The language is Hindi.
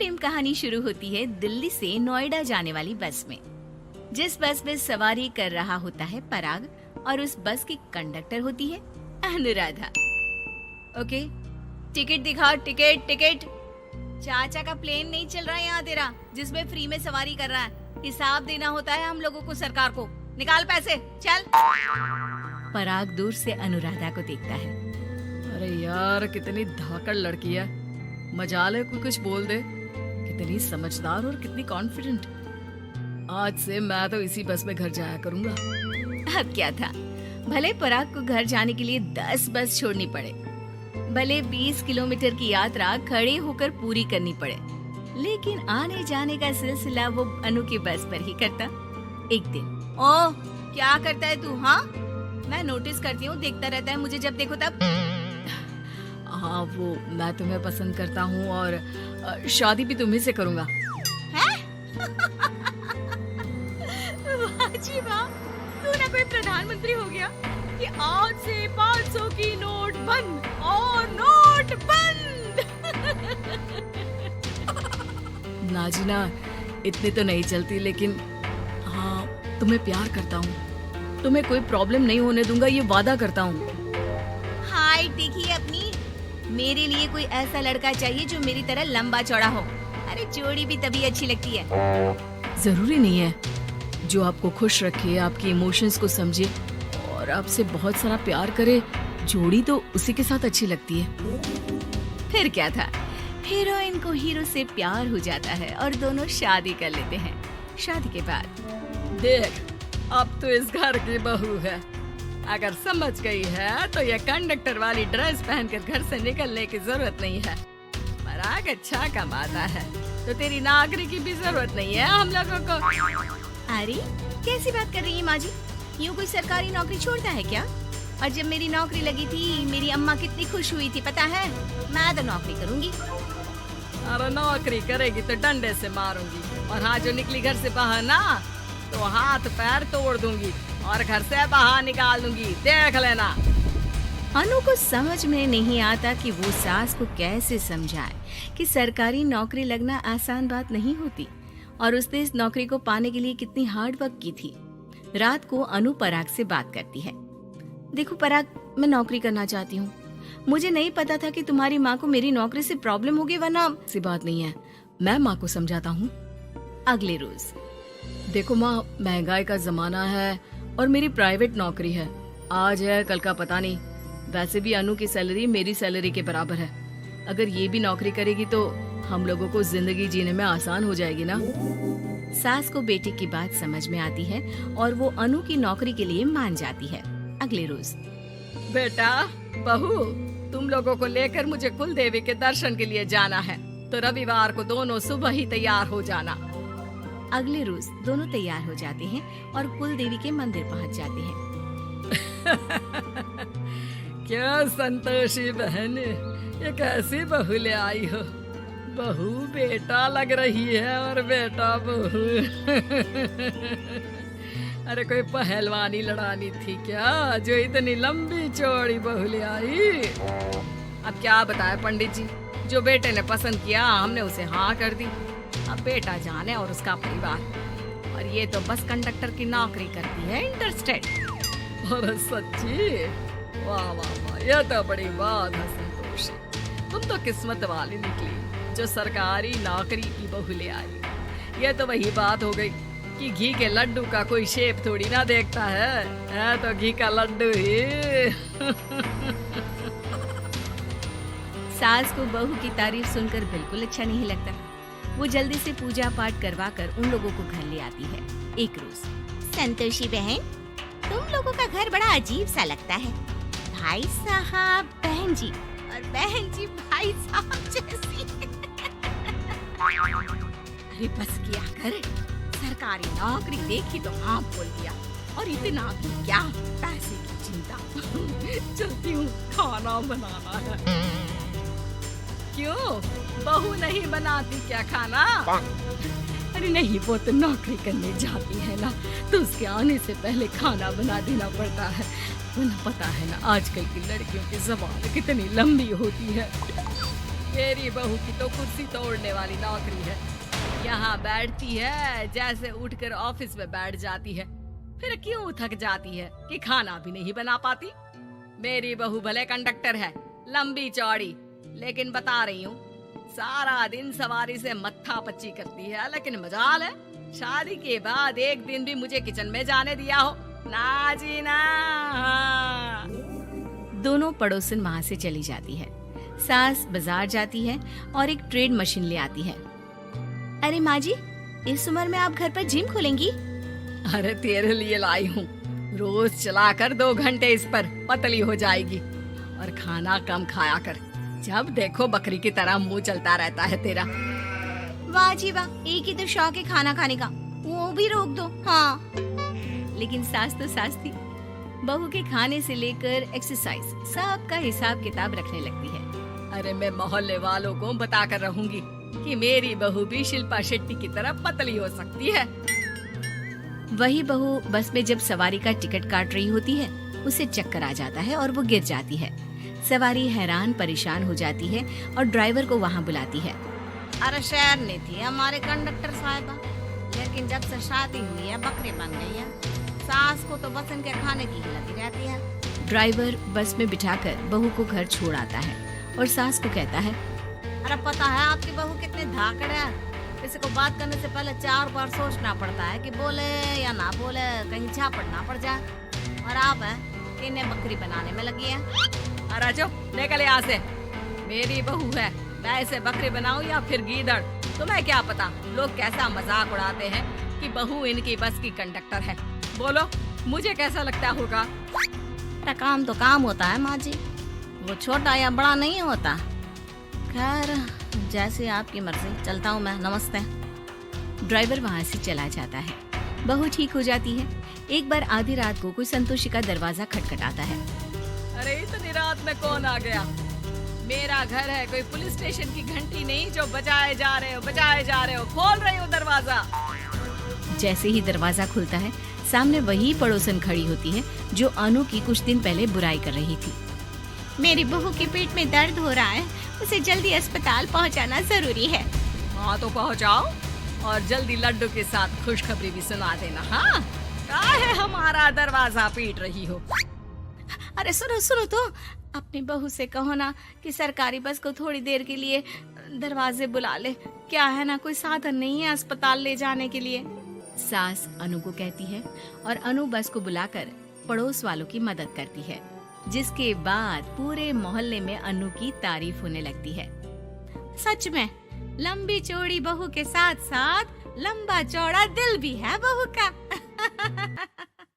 प्रेम कहानी शुरू होती है दिल्ली से नोएडा जाने वाली बस में। जिस बस में सवारी कर रहा होता है पराग और उस बस की कंडक्टर होती है अनुराधा। ओके, टिकट दिखाओ, टिकट टिकट। चाचा का प्लेन नहीं चल रहा है यहाँ तेरा, जिसमें फ्री में सवारी कर रहा है। हिसाब देना होता है हम लोगों को, सरकार को। निकाल पैसे, चल। पराग दूर से अनुराधा को देखता है। अरे यार, कितनी धाकड़ लड़की है, मजाल है कोई कुछ बोल दे। कितनी समझदार और कितनी कॉन्फिडेंट। आज से मैं तो इसी बस में घर जाया करूंगा। अब क्या था, भले पराग को घर जाने के लिए 10 बस छोड़नी पड़े, भले 20 किलोमीटर की यात्रा खड़े होकर पूरी करनी पड़े, लेकिन आने जाने का सिलसिला वो अनु की बस पर ही करता। एक दिन, ओह क्या करता है तू? हाँ, मैं नोटिस करती हूँ, देखता रहता है मुझे जब देखो तब। हाँ, वो मैं तुम्हें पसंद करता हूँ और शादी भी तुम्ही से करूंगा। वाह जी वाह, तू ना कोई प्रधानमंत्री हो गया कि आज से 500 की नोट बंद और नोट बंद। नाजिना, इतनी तो नहीं चलती, लेकिन हाँ, तुम्हें प्यार करता हूँ। तुम्हें कोई प्रॉब्लम नहीं होने दूंगा, ये वादा करता हूँ। हाय देखिए अपनी, मेरे लिए कोई ऐसा लड़का चाहिए जो मेरी तरह लंबा चौड़ा हो। अरे जोड़ी भी तभी अच्छी लगती है। जरूरी नहीं है, जो आपको खुश रखे, आपके इमोशंस को समझे और आपसे बहुत सारा प्यार करे, जोड़ी तो उसी के साथ अच्छी लगती है। फिर क्या था, हीरोइन को हीरो से प्यार हो जाता है और दोनों शादी कर लेते हैं। शादी के बाद देख, अब तो इस घर की बहू है। अगर समझ गई है तो ये कंडक्टर वाली ड्रेस पहनकर घर से निकलने की जरूरत नहीं है। पराग अच्छा कमाता है तो तेरी नौकरी की भी जरूरत नहीं है हम लोगों को। अरे कैसी बात कर रही है माँ जी, यूँ कोई सरकारी नौकरी छोड़ता है क्या? और जब मेरी नौकरी लगी थी, मेरी अम्मा कितनी खुश हुई थी पता है। मैं तो नौकरी करूँगी। अरे नौकरी करेगी तो डंडे से मारूंगी, और हाँ, जो निकली घर से बाहर ना तो हाथ पैर तोड़ दूंगी और घर से बाहर निकाल दूंगी, देख लेना। अनु को समझ में नहीं आता कि वो सास को कैसे समझाए कि सरकारी नौकरी लगना आसान बात नहीं होती, और उसने इस नौकरी को पाने के लिए कितनी हार्ड वर्क की थी। रात को अनु पराग से बात करती है। देखो पराग, मैं नौकरी करना चाहती हूँ। मुझे नहीं पता था कि तुम्हारी माँ को मेरी नौकरी से प्रॉब्लम होगी, वरना। ऐसी बात नहीं है, मैं माँ को समझाता हूँ। अगले रोज, देखो माँ, महंगाई का जमाना है और मेरी प्राइवेट नौकरी है। आज है कल का पता नहीं। वैसे भी अनु की सैलरी मेरी सैलरी के बराबर है। अगर ये भी नौकरी करेगी तो हम लोगों को जिंदगी जीने में आसान हो जाएगी ना। सास को बेटे की बात समझ में आती है और वो अनु की नौकरी के लिए मान जाती है। अगले रोज, बेटा बहू, तुम लोगों को लेकर मुझे कुल देवी के दर्शन के लिए जाना है, तो रविवार को दोनों सुबह ही तैयार हो जाना। अगले रोज दोनों तैयार हो जाते हैं और कुल देवी के मंदिर पहुंच जाते हैं। क्या संतोषी बहन, ये कैसी बहू ले आई हो। बहू बेटा लग रही है और बेटा बहू। अरे कोई पहलवानी लड़ानी थी क्या, जो इतनी लंबी चौड़ी बहू ले आई। अब क्या बताए पंडित जी, जो बेटे ने पसंद किया हमने उसे हाँ कर दी। अब बेटा जाने और उसका परिवार। और ये तो बस कंडक्टर की नौकरी करती है, इंटरस्टेट। और सच्ची, वाह वाह वाह, यह तो बड़ी बात है संतोषी। तुम तो किस्मत वाली निकली जो सरकारी नौकरी की बहू ले आई। यह तो वही बात हो गई कि घी के लड्डू का कोई शेप थोड़ी ना देखता है तो घी का लड्डू ही। सास को बहू की तारीफ सुनकर बिल्कुल अच्छा नहीं लगता। वो जल्दी से पूजा पाठ करवा कर उन लोगों को घर ले आती है। एक रोज, संतोषी बहन, तुम लोगों का घर बड़ा अजीब सा लगता है। भाई साहब बहन जी और बहन जी भाई साहब जैसी। अरे बस किया कर, सरकारी नौकरी देखी तो हाँ बोल दिया, और इतना भी क्या, पैसे की चिंता। चलती हूँ, खाना बनाना है। क्यों, बहू नहीं बनाती क्या खाना? अरे नहीं, वो तो नौकरी करने जाती है ना, तो उसके आने से पहले खाना बना देना पड़ता है। वरना पता है ना, आजकल की लड़कियों की ज़बान कितनी लंबी होती है। मेरी बहू की तो कुर्सी तोड़ने वाली नौकरी है। यहाँ बैठती है जैसे उठकर ऑफिस में बैठ जाती है, फिर क्यों थक जाती है कि खाना भी नहीं बना पाती। मेरी बहू भले कंडक्टर है, लंबी चौड़ी, लेकिन बता रही हूँ सारा दिन सवारी से मत्था पच्ची करती है। लेकिन मजाल है शादी के बाद एक दिन भी मुझे किचन में जाने दिया हो ना जी ना। दोनों पड़ोसन वहाँ से चली जाती है। सास बाजार जाती है और एक ट्रेड मशीन ले आती है। अरे माँ जी, इस उम्र में आप घर पर जिम खोलेंगी? अरे तेरे लिए लाई हूँ, रोज चलाकर 2 घंटे इस पर, पतली हो जाएगी। और खाना कम खाया कर, जब देखो बकरी की तरह मुंह चलता रहता है तेरा। वाह जी वाह, एक ही तो शौक है खाना खाने का, वो भी रोक दो। हाँ, लेकिन सास तो सास थी, बहू के खाने से लेकर एक्सरसाइज सबका हिसाब किताब रखने लगती है। अरे मैं मोहल्ले वालों को बताकर रहूंगी कि मेरी बहू भी शिल्पा शेट्टी की तरह पतली हो सकती है। वही बहू बस में जब सवारी का टिकट काट रही होती है, उसे चक्कर आ जाता है और वो गिर जाती है। सवारी हैरान परेशान हो जाती है और ड्राइवर को वहाँ बुलाती है। अरे शहर नहीं थी हमारे कंडक्टर साहिबा, लेकिन जब से शादी हुई है बकरी बन गई है। सास को तो बस इनके खाने की ही लगी रहती है। ड्राइवर बस में बिठाकर बहू को घर छोड़ आता है और सास को कहता है, अरे पता है आपकी बहू कितनी धाकड़ है, किसी को बात करने से पहले 4 बार सोचना पड़ता है कि बोले या ना बोले, कहीं झापड़ ना पड़ जाए। और आप है कि इन्हें बकरी बनाने में लगी है। अरे जो निकल यहाँ से, मेरी बहू है, मैं इसे बकरी बनाऊं या फिर गीदड़, तुम्हें क्या पता लोग कैसा मजाक उड़ाते हैं कि बहू इनकी बस की कंडक्टर है। बोलो मुझे कैसा लगता होगा? काम तो काम होता है माँ जी, वो छोटा या बड़ा नहीं होता। खैर जैसे आपकी मर्जी, चलता हूँ मैं, नमस्ते। ड्राइवर वहाँ से चला जाता है। बहू ठीक हो जाती है। एक बार आधी रात को कोई संतोषी का दरवाजा खटखटाता है। अरे इतनी रात में कौन आ गया? मेरा घर है, कोई पुलिस स्टेशन की घंटी नहीं जो बजाए जा रहे हो। खोल रही हो दरवाजा। जैसे ही दरवाजा खुलता है, सामने वही पड़ोसन खड़ी होती है जो अनु की कुछ दिन पहले बुराई कर रही थी। मेरी बहू के पेट में दर्द हो रहा है, उसे जल्दी अस्पताल पहुंचाना जरूरी है। हाँ तो पहुंचाओ और जल्दी लड्डू के साथ खुशखबरी भी सुना देना। हाँ, काहे हमारा दरवाजा पीट रही हो? अरे सुनो तो, अपनी बहू से कहो ना कि सरकारी बस को थोड़ी देर के लिए दरवाजे बुला ले। क्या है ना, कोई साधन नहीं है अस्पताल ले जाने के लिए। सास अनु को कहती है और अनु बस को बुलाकर पड़ोस वालों की मदद करती है, जिसके बाद पूरे मोहल्ले में अनु की तारीफ होने लगती है। सच में लंबी चौड़ी बहू के साथ साथ लंबा चौड़ा दिल भी है बहू का।